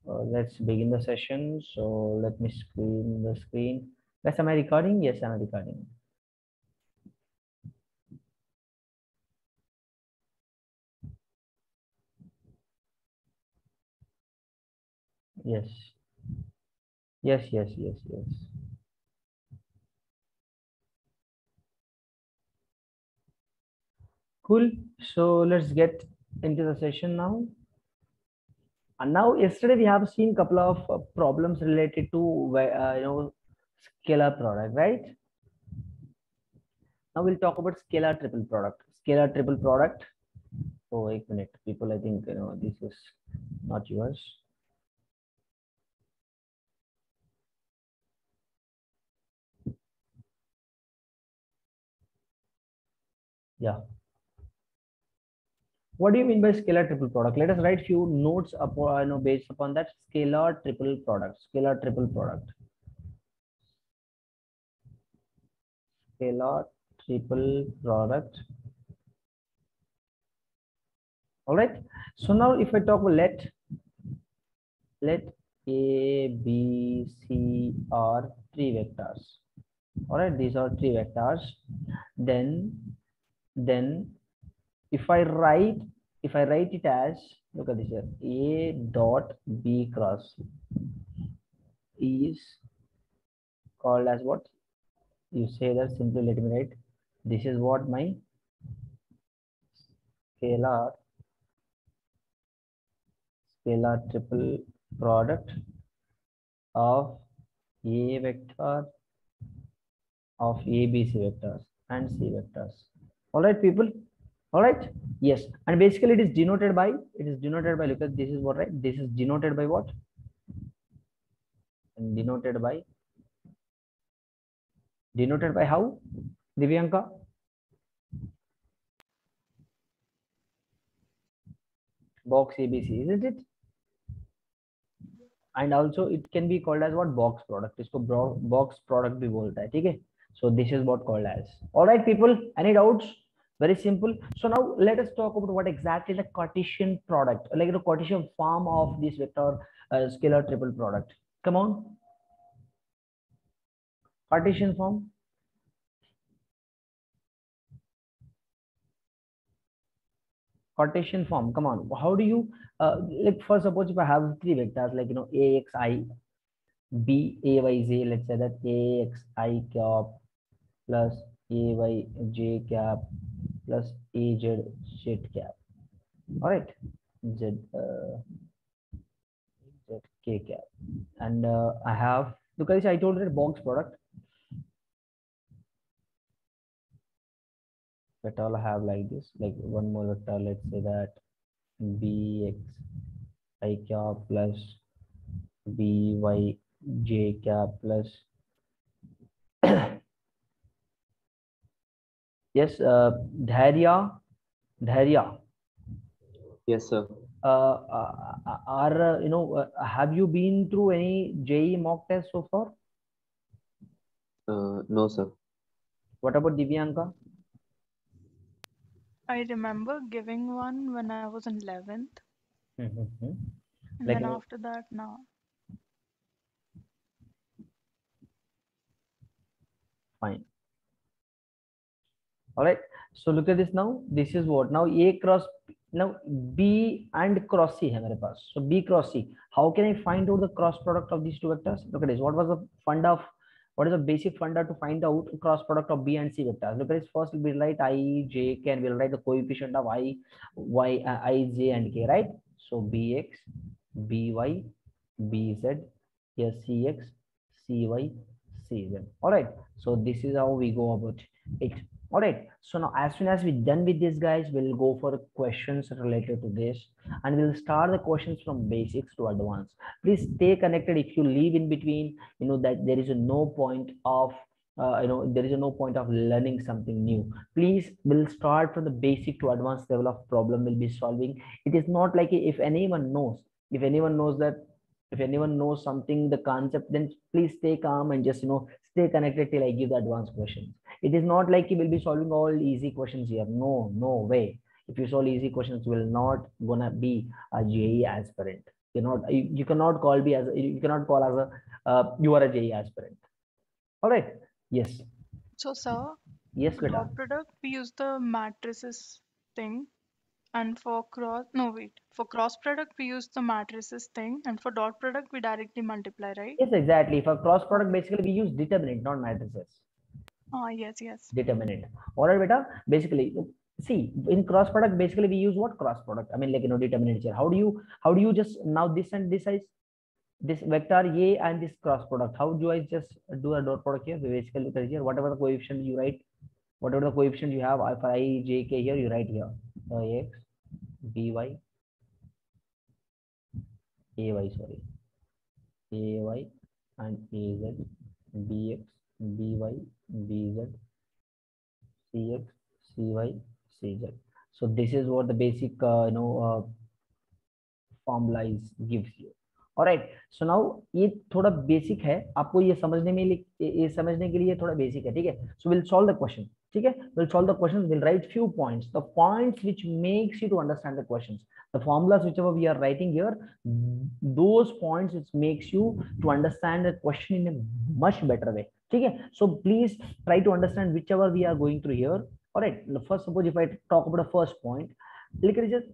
Let's begin the session. So let me screen the screen. Yes, am I recording? Yes, I'm recording. Yes, yes. Cool. So let's get into the session now. And now, yesterday we have seen couple of problems related to scalar product, right? Now we'll talk about scalar triple product. Scalar triple product. Oh, 1 minute, people. I think this is not yours. Yeah. What do you mean by scalar triple product? Let us write few notes upon, based upon that. Scalar triple product. Scalar triple product. Scalar triple product. All right. So now, if I talk about let A, B, C are three vectors. All right, these are three vectors. Then if I write it as, look at this here, A dot B cross is called as what? You say that simply. Let me write. This is what my scalar triple product of A vector of A, B, C vectors and C vectors. All right, people. All right. Yes. And basically it is denoted by, look at this is what, right? This is denoted by what? And denoted by how? Divyanka? Box ABC, isn't it? And also it can be called as what? Box product. इसको box product भी बोलता है, ठीक है? So this is what called as. All right, people. Any doubts? Very simple. So now let us talk about what exactly the Cartesian product, like the Cartesian form of this vector scalar triple product. Come on. Cartesian form. Cartesian form. Come on. How do you like? First, suppose if I have three vectors like AXI, BAYZ. Let's say that AXI cap plus AYJ cap plus AZ cap. All right, Z ZK cap, and I have, because I told it box product. But I'll have like this, like one more vector. Let's say that BXI cap plus BYJ cap plus yes, Dhairya. Yes, sir. Are have you been through any JEE mock test so far? No, sir. What about Divyanka? I remember giving one when I was in 11th, and Like then after that, now. fine. All right. So look at this now. This is what now A cross, now B and cross C hai mere paas. So B cross C. How can I find out the cross product of these two vectors? Look at this. What was the funda of, what is the basic funda to find out cross product of B and C vectors? Look at this. First we'll write I, J, K, and we'll write the coefficient of I, Y, I, J, and K, right? So BX, BY, BZ, SCX, CY, CZ. All right. So this is how we go about it. All right. So now as soon as we're done with this, guys, we'll go for the questions related to this, and we'll start the questions from basics to advanced. Please stay connected. If you leave in between, that there is no point of there is no point of learning something new. Please, we'll start from the basic to advanced level of problem we'll be solving. It is not like, if anyone knows, if anyone knows something, the concept, then please stay calm and just stay connected till I give the advanced questions. It is not like you will be solving all easy questions here. No way. If you solve easy questions, you will not gonna be a JEE aspirant. You cannot call be as you cannot call as a you are a JEE aspirant. All right. Yes. So, sir, Yes, for beta. dot product, we use the matrices thing, and for cross product, we use the matrices thing, and for dot product, we directly multiply, right? Yes, exactly. For cross product, Okay. basically we use determinant, not matrices. Yes, yes. Determinant. All right, beta. Basically, see, in cross product, basically we use what cross product? I mean, like determinant here. How do you just now this and this is this vector A and this cross product? How do I just do a dot product here? Basically, look at here. Whatever the coefficient you write, whatever the coefficient you have, for I, J, K here, you write here. X, by, Ay, sorry, Ay and Az, Bx, By, Bz, Cx, Cy, Cz. So this is what the basic formula is gives you. All right. So now ये थोड़ा basic है, आपको ये समझने में ये समझने के लिए थोड़ा बेसिक है, ठीक है. So we'll solve the question. ठीक है, we'll solve the questions. We'll write few points, the points which makes you to understand the questions, the formulas whichever we are writing here, those points which makes you to understand the question in a much better way. ठीक है. So please try to understand whichever we are going through here. All right. First, suppose if I talk about the first point, look at it.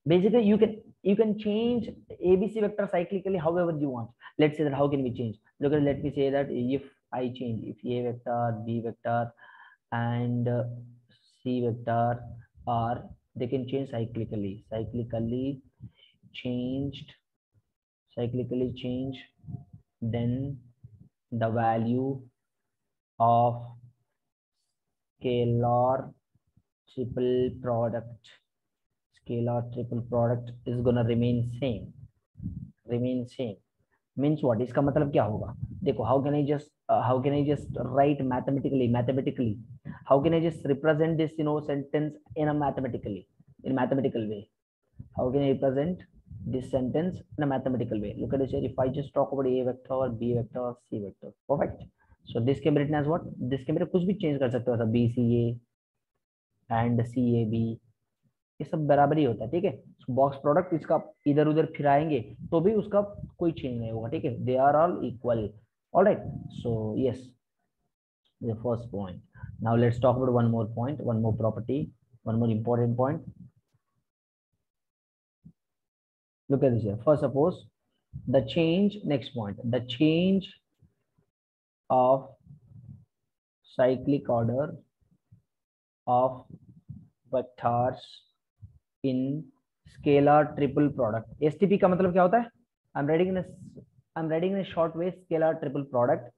Basically you can change ABC vector cyclically however you want. Let's say that how can we change? Look at, let me say that if I change, if A vector, B vector and C vector are, they can change cyclically changed, then the value of scalar triple product is gonna remain same. Means what? इसका मतलब क्या होगा? देखो, how can I just write mathematically how can I just represent this sentence in a mathematical way? How can I represent this sentence in a mathematical way? Look at this here. If I just talk about A vector, B vector, C vector, perfect. So this can be written as what? This can be कुछ भी change कर सकते हो, BCA and CAB, ये सब बराबर ही होता है, ठीक है. बॉक्स प्रोडक्ट इसका इधर उधर फिराएंगे तो भी उसका कोई चेंज नहीं होगा, ठीक है. They are all equal. Alright. So yes, the first point. Now let's talk about one more point, one more property, one more important point. Look at this here. First, suppose the change, next point, the change of cyclic order of vectors in scalar triple product. STP का मतलब क्या होता है? I'm writing in a short way. Scalar triple product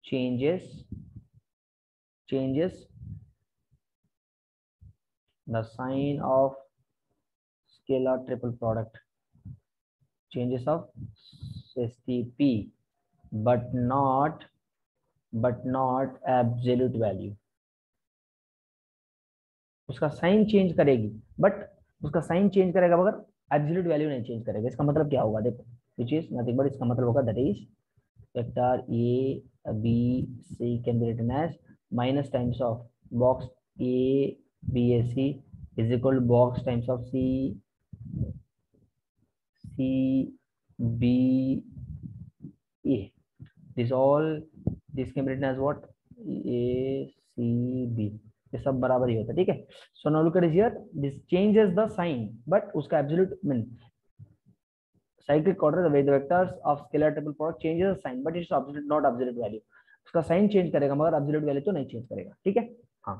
changes the sign of scalar triple product, changes of STP, but not absolute value. उसका sign change करेगी, but उसका sign change करेगा मगर एब्सोल्यूट वैल्यू नहीं चेंज करेगा. इसका मतलब क्या होगा? देखो, विच इज नथिंग बट, इसका मतलब होगा that is vector A B C can be written as minus times of box A B A C is equal to box times of C B A. this can be written as what? A C B. ये सब बराबर ही होता है, ठीक है. So now look at here, this changes the sign but उसका absolute mean cyclic order, the way the vectors of scalar triple product changes the sign but it's absolute not absolute value. उसका sign change करेगा मगर absolute value तो नहीं change करेगा, ठीक है. हाँ.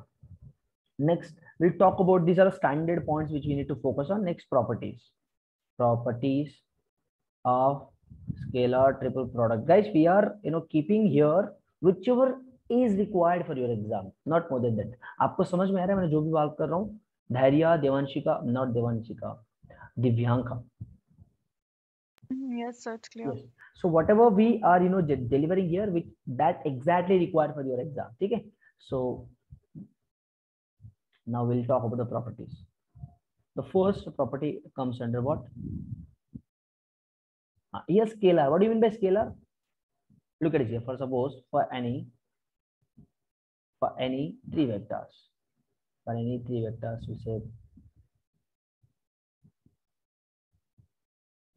Next we'll talk about, these are standard points which we need to focus on. Next, properties of scalar triple product. Guys, we are keeping here whichever is required for your exam, not more than that. आपको समझ में आ रहा है मैं जो भी बात कर रहा हूँ? धैर्य, देवांशिका, not देवांशिका, Divyanka. Yes, sir, it's clear. Yes. So whatever we are delivering here, which that exactly required for your exam, ठीक है. So now we'll talk about the properties. The first property comes under what? Here scalar. What do you mean by scalar? Look at it here. For suppose for any three vectors, we say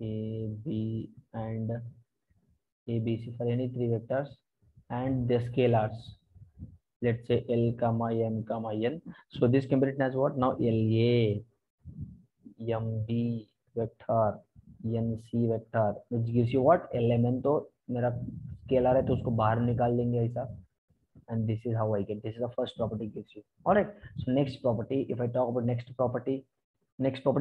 A, B, and A, B, C for any three vectors and the scalars. Let's say L, comma M, comma N. So this can be written as what? Now LA, MB vector, NC vector, which gives you what? LMN. तो मेरा scalar है तो उसको बाहर निकाल लेंगे ऐसा. And this is how I get. This is the first property gives you. All right. So next property, if I talk about next property,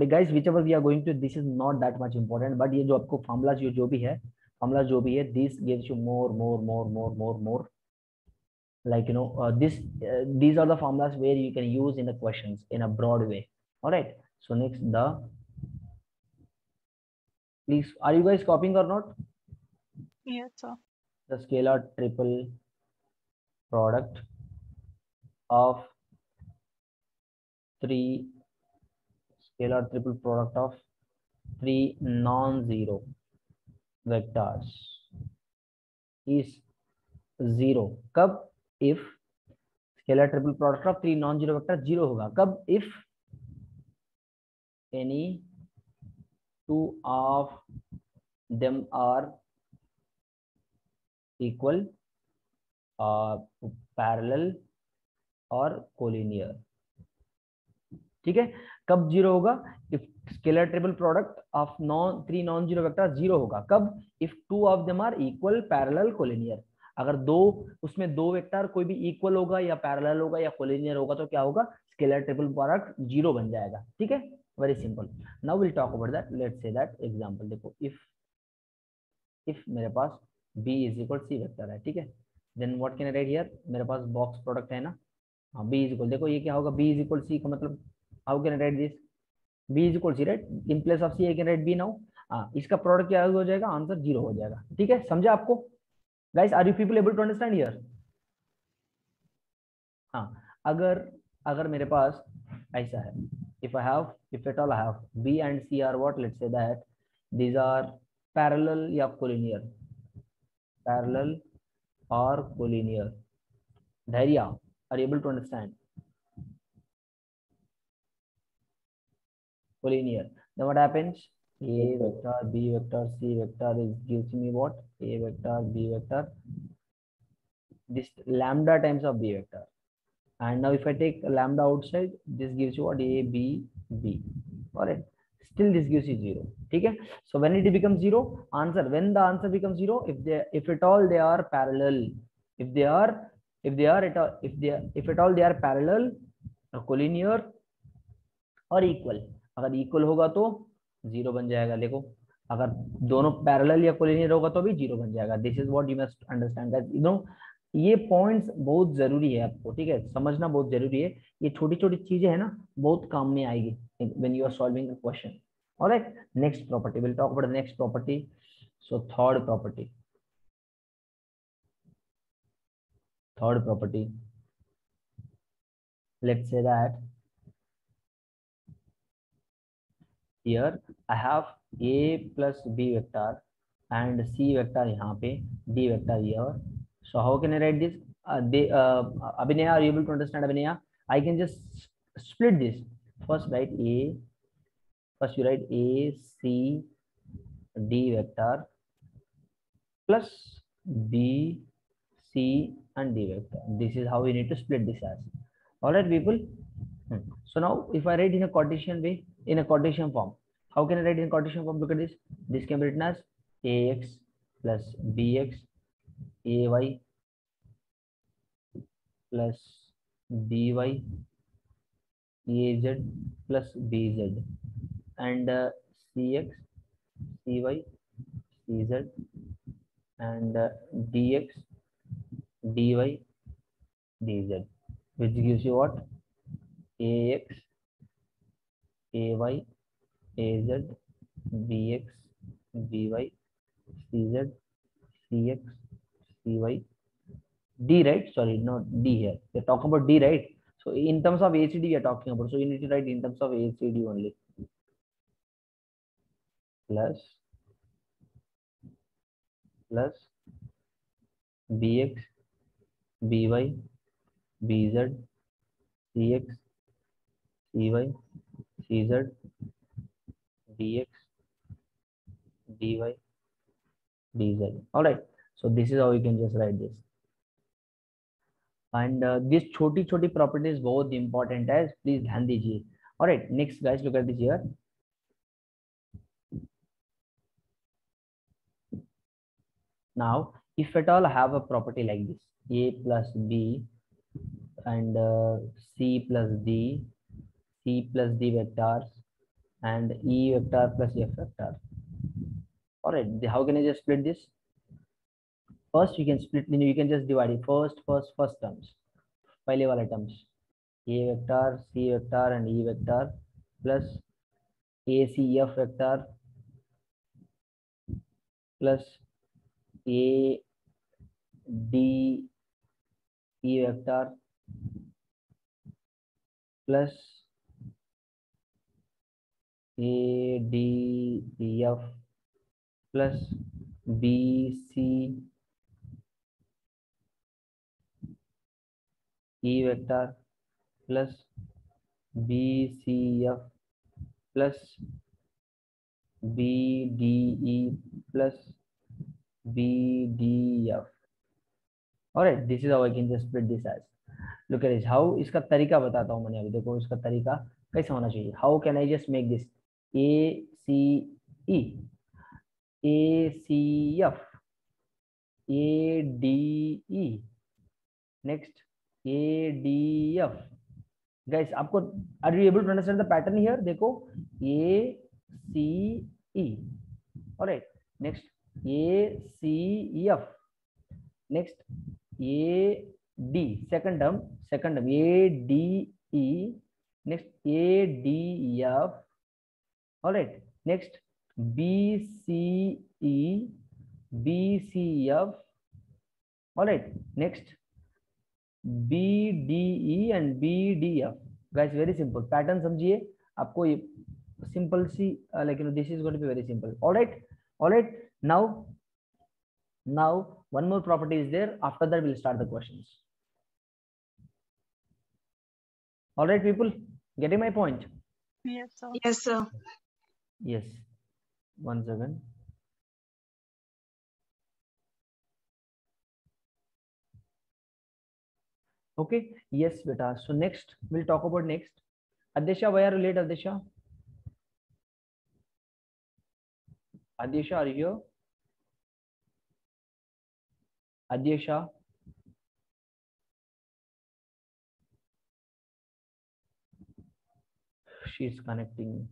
guys, whichever we are going to, this is not that much important. But ये जो आपको formulas जो भी है, this gives you more. Like these are the formulas where you can use in the questions in a broad way. All right. So next, please, are you guys copying or not? Yes, sir. The scalar triple product of three non-zero vectors is zero. कब? If scalar triple product of three non-zero vectors zero होगा. कब? If any two of them are equal, parallel और collinear. ठीक है. कब zero होगा? If scalar triple product of three non zero vector zero होगा. कब? If two of them are equal, parallel, collinear. अगर उसमें दो वेक्टर कोई भी इक्वल होगा या पैरेलल होगा या कोलिनियर होगा तो क्या होगा? स्केलर ट्रिपल प्रोडक्ट जीरो बन जाएगा. ठीक है. Very simple. Now will talk about that. Let's say that example देखो. इफ मेरे पास b is equal C vector है. ठीक है. Then what can I write here? मेरे पास बॉक्स प्रोडक्ट है ना. हाँ, b इज इक्वल, देखो ये क्या होगा? b इज इक्वल सी का मतलब how can I write this? b is equal to c, right? In place of c I can write b now. इसका प्रोडक्ट क्या हो जाएगा? आंसर जीरो हो जाएगा. ठीक है. समझा आपको? Guys, are you people able to understand here? हाँ, अगर मेरे पास ऐसा है, if at all I have b and c are what, let's say that these are parallel या collinear, parallel or collinear. Dhairya, are you able to understand? Collinear. Then what happens? A vector, b vector, c vector is gives me what? A vector, b vector, this lambda times of b vector. And now if I take lambda outside, this gives you what? A, b, b. All right. Still this gives you zero. Okay. So when it becomes zero, when the answer becomes zero, if at all they are parallel, if at all they are parallel, collinear और equal. अगर equal होगा तो zero बन जाएगा. देखो, अगर दोनों parallel या कोलिनियर होगा तो भी जीरो बन जाएगा. This is what you must understand that ये पॉइंट्स बहुत जरूरी है आपको. ठीक है. समझना बहुत जरूरी है. ये छोटी छोटी चीजें है ना, बहुत काम में आएगी when you are solving the question. Alright. Next property, will talk about the next property. So third property, let's say that here I have a plus b vector and c vector यहाँ पे, d vector here. So how can I write this? Abhinaya, are you able to understand? Abhinaya, I can just split this. First you write a c d vector plus b c and d vector. This is how we need to split this as. All right, people. So now if I write in a Cartesian way, in a Cartesian form, how can I write in Cartesian form? Look at this. This can be written as ax plus bx, ay plus by, az plus bz, and cx, cy, cz, and dx, dy, dz, which gives you what? ax, ay, az, bx, by, cz, cx, cy, d, right? Sorry, not d here. We're talking about d, right? So in terms of ACD, we are talking about. So you need to write in terms of ACD only. Plus bx, by, bz, cx, cy, cz, dx, dy dz. All right, so this is how you can just write this. And this छोटी छोटी properties बहुत important है, please ध्यान दीजिए. All right, next guys, look at this here. Now, if at all I have a property like this, a plus b and c plus d, c plus d vectors, and e vector plus f vector. All right, how can I just split this? First, you can split. You can just divide it. First terms. पहले वाले terms. A vector, c vector, and e vector plus a c f vector plus a d e vector plus a d e f plus b c e vector plus b c f plus b d e plus b d f. All right, this is how I can just split this as. Look at this. How इसका तरीका बताता हूँ मैंने अभी. देखो इसका तरीका कैसा होना चाहिए. How can I just make this a c e a c f a d e next a d f. Guys, आपको are you able to understand the pattern here? देखो a c e. All right, next a c f next a d second term a d e next a d f. All right, next b c e b c f. All right, next b d e and b d f. Guys, very simple pattern समझिए. आपको ये simple C like this is going to be very simple. All right, now one more property is there. After that we'll start the questions. All right, people, getting my point? Yes, sir. Yes, sir. Yes. 1 second. Okay. Yes, beta. So next we'll talk about next. Adesha, why are you late, Adesha? Adesha, are you here? Adesha. She's connecting.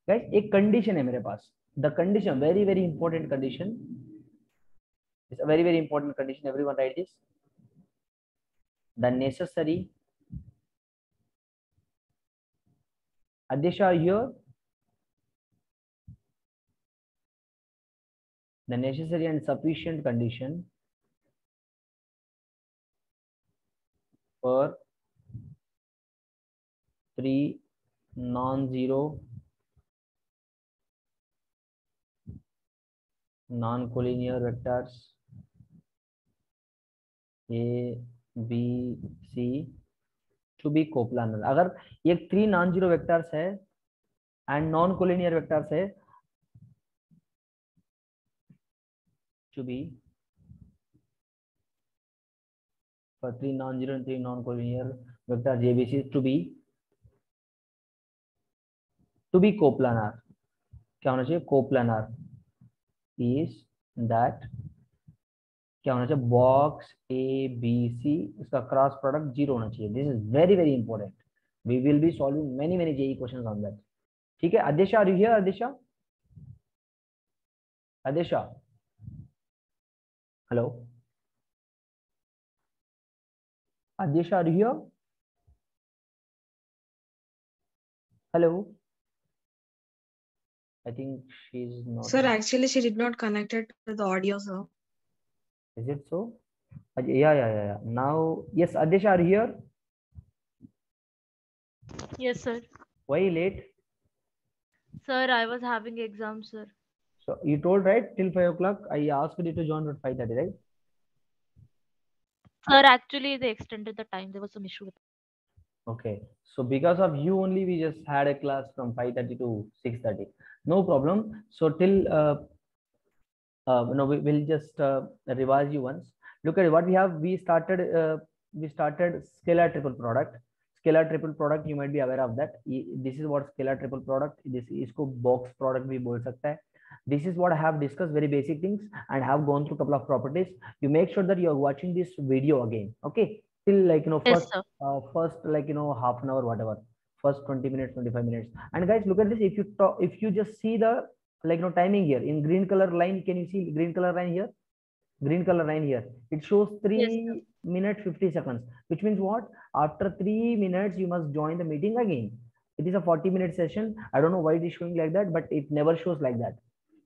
Guys, एक condition है मेरे पास. The condition, very important condition. It's a very important condition. Everyone write this. The necessary. Adesha, are you here? The necessary and sufficient condition for 3 non-zero non-collinear vectors A, B, C to be coplanar. अगर ये 3 non-zero vectors है and non-collinear vectors है to be for 3 non-zero and 3 non-collinear vectors A, B, C to be coplanar. क्या होना चाहिए? Coplanar is that क्या होना चाहिए? बॉक्स ए बी सी इसका क्रॉस प्रोडक्ट 0 होना चाहिए. This is very important. We will be solving many JEE questions on that. ठीक है. Adesha, are you here? Adesha, hello Adesha, are you here? Hello. I think she's not. Sir, actually, she did not connect it to the audio, sir. Is it so? Yeah. Now, yes, Adesha, are you here? Yes, sir. Why late? Sir, I was having exam, sir. So you told right till 5 o'clock. I asked you to join at 5:30, right? Sir, actually they extended the time. There was some issue with Okay, so because of you only, we just had a class from 5:30 to 6:30. No problem. So till no, we will just revise you once. Look at what we have. We started scalar triple product. Scalar triple product, you might be aware of that. This is what scalar triple product. This इसको box product भी बोल सकता है. This is what I have discussed, very basic things, and have gone through a couple of properties. You make sure that you are watching this video again. Okay, till like Yes, sir. first like half an hour, whatever. First 20 minutes, 25 minutes. And guys, look at this. If you just see the like timing here in green color line, can you see green color line here? Green color line here, it shows Yes, sir. 3 minutes 50 seconds, which means what? After 3 minutes you must join the meeting again. It is a 40-minute session. I don't know why it is showing like that, but it never shows like that.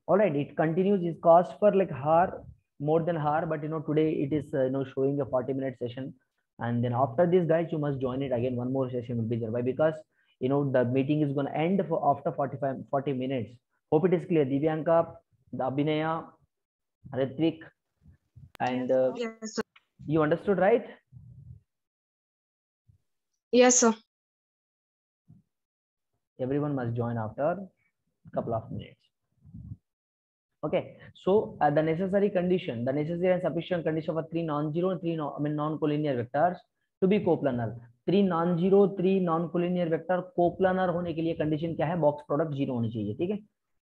All right, it continues. It costs for like hour, more than hour, but today it is showing a 40-minute session. And then after this, guys, you must join it again. One more session will be there. Why? Because the meeting is going to end after 40 minutes. Hope it is clear. Divyanka, the Abhinaya, Ritvik, and Yes, sir. Yes, sir. you understood, right? Yes, sir. Everyone must join after a couple of minutes. Okay, so the necessary and sufficient condition for three non-zero and non-collinear vectors to be coplanar. Three non-zero, three non-collinear vector coplanar होने के लिए condition क्या है? Box product zero होनी चाहिए, ठीक है?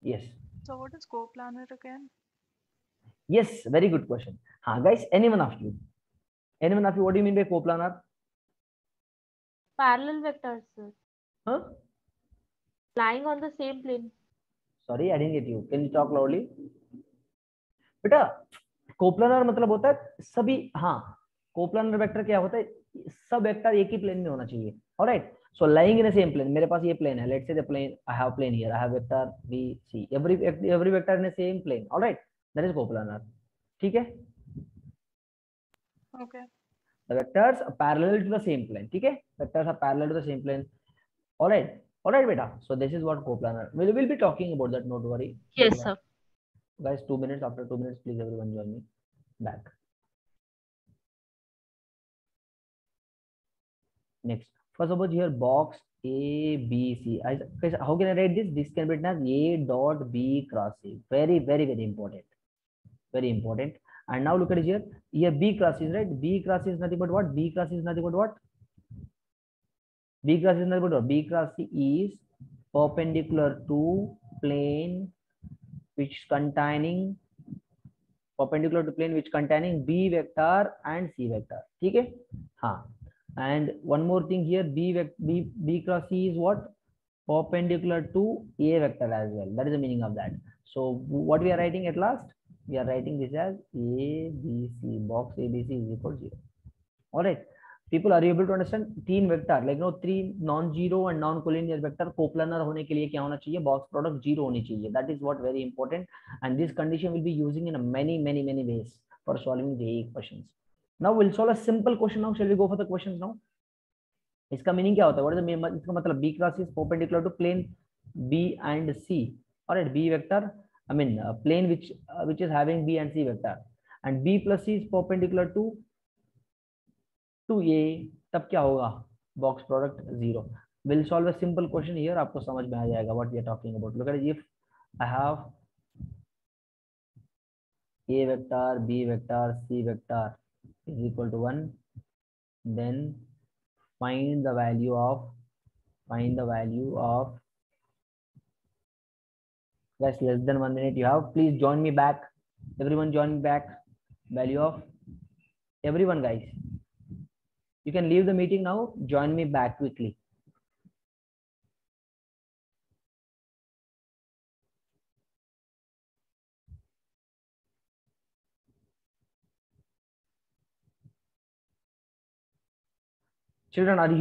Yes. So what is coplanar again? Yes, very good question. हाँ, guys, anyone of you, what do you mean by coplanar? Parallel vectors, sir. Huh? Lying on the same plane. Sorry, I didn't get you. Can you talk loudly? बेटा coplanar मतलब होता है सभी, हाँ, coplanar vector क्या होता है? सब वेक्टर एक ही प्लेन में होना चाहिए. Alright, so lying in a same plane. मेरे पास ये प्लेन है, let's say the plane, I have plane here, I have vector B C, every vector in a same plane. Alright, that is coplanar. ठीक है, Okay. the vectors are parallel to the same plane. ठीक है, vectors are parallel to the same plane. All right beta, so this is what coplanar. We'll be talking about that, not worry. Yes, sir. Guys, 2 minutes. After 2 minutes, please everyone join me back. Next, first of all, here box A B C. How can I write this? This can be written as A dot B cross C. Very important, very important. And now look at it here. Here B cross is right. B cross is nothing but what? B cross is nothing but what? B cross is nothing but what? B cross C is perpendicular to plane which containing B vector and C vector. ठीक है, हाँ. And one more thing here, B cross C is what? Perpendicular to A vector as well. That is the meaning of that. So what we are writing at last? We are writing this as ABC. Box ABC is equal to 0. All right. People, are you able to understand? तीन vector like three non-zero and non-collinear vector coplanar होने के लिए क्या होना चाहिए? Box product zero होनी चाहिए. That is what very important, and this condition will be using in a many ways for solving JEE questions. Now we'll solve a simple question. Now shall we go for the questions now? इसका meaning क्या होता है? What is the meaning? इसका मतलब B cross is perpendicular to plane B and C. All right, B vector, I mean plane which is having B and C vector, and B plus C is perpendicular to A. तब क्या होगा? Box product zero. We'll solve a simple question here. आपको समझ में आ जाएगा what we are talking about. Look at it. If I have A vector, B vector, C vector is equal to 1, then find the value of guys, less than 1 minute you have. Please join me back. Everyone join me back. Value of everyone, guys. You can leave the meeting now. Join me back quickly. Children, are you